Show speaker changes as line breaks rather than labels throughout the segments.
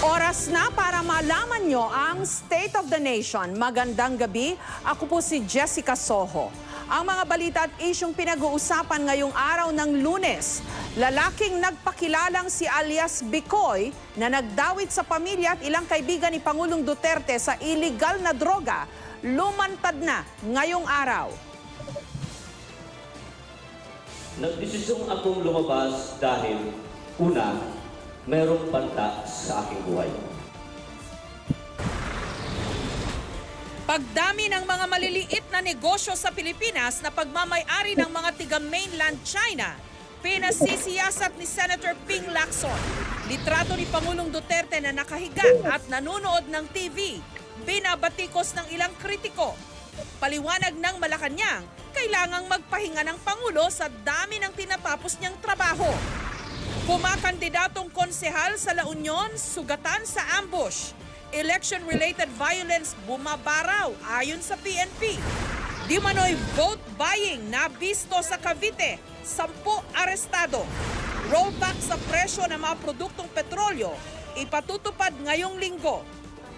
Oras na para malaman nyo ang State of the Nation. Magandang gabi. Ako po si Jessica Soho. Ang mga balita at isyong pinag-uusapan ngayong araw ng Lunes. Lalaking nagpakilalang si alias Bicoy na nagdawit sa pamilya at ilang kaibigan ni Pangulong Duterte sa illegal na droga, lumantad na ngayong araw.
Nagdesisyong akong lumabas dahil, una, mayroong banta sa aking buhay.
Pagdami ng mga maliliit na negosyo sa Pilipinas na pagmamay-ari ng mga tiga-mainland China, pinasisiyasat ni Senator Ping Lacson. Litrato ni Pangulong Duterte na nakahiga at nanonood ng TV, binabatikos ng ilang kritiko. Paliwanag ng Malacanang, kailangang magpahinga ng Pangulo sa dami ng tinatapos niyang trabaho. Kumakandidatong konsehal sa La Union, sugatan sa ambush. Election-related violence bumabaraw ayon sa PNP. Di manoy vote buying na bisto sa Cavite, 10 arestado. Rollback sa presyo ng mga produktong petrolyo, ipatutupad ngayong linggo.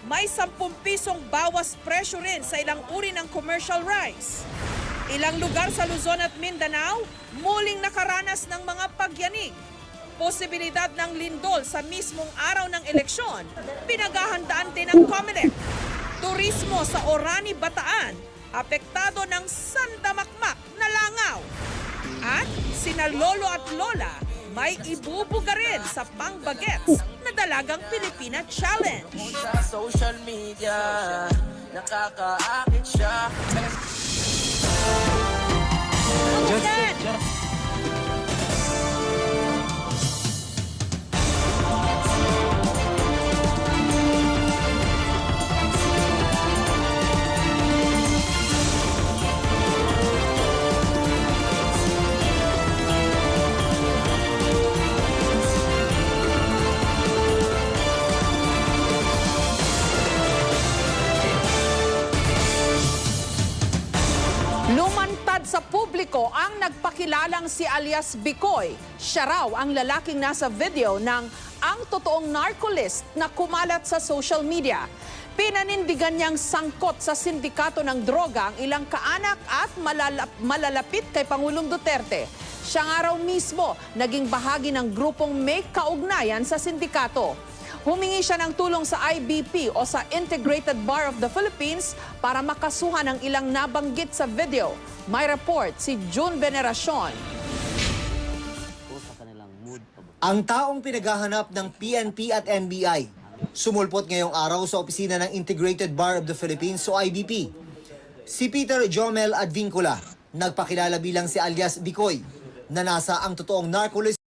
May 10 pisong bawas presyo rin sa ilang uri ng commercial rice. Ilang lugar sa Luzon at Mindanao, muling nakaranas ng mga pagyanig. Posibilidad ng lindol sa mismong araw ng eleksyon, pinaghahandaan din ng COMELEC. Turismo sa Orani, Bataan, apektado ng sandamakmak na langaw. At sina lolo at lola may ibubuga rin sa Pangbagets na Dalagang Pilipina Challenge.
Sa social media, nakakaakit siya.
Lumantad sa publiko ang nagpakilalang si alias Bicoy. Siya raw ang lalaking nasa video ng ang totoong narcolist na kumalat sa social media. Pinanindigan niyang sangkot sa sindikato ng droga ang ilang kaanak at malalapit kay Pangulong Duterte. Siya nga raw mismo naging bahagi ng grupong may kaugnayan sa sindikato. Humingi siya ng tulong sa IBP o sa Integrated Bar of the Philippines para makasuhan ang ilang nabanggit sa video. May report si June Veneracion.
Ang taong pinaghahanap ng PNP at NBI, sumulpot ngayong araw sa opisina ng Integrated Bar of the Philippines o IBP. Si Peter Jomel Advincula, nagpakilala bilang si alias Bicoy, na nasa ang totoong narcolist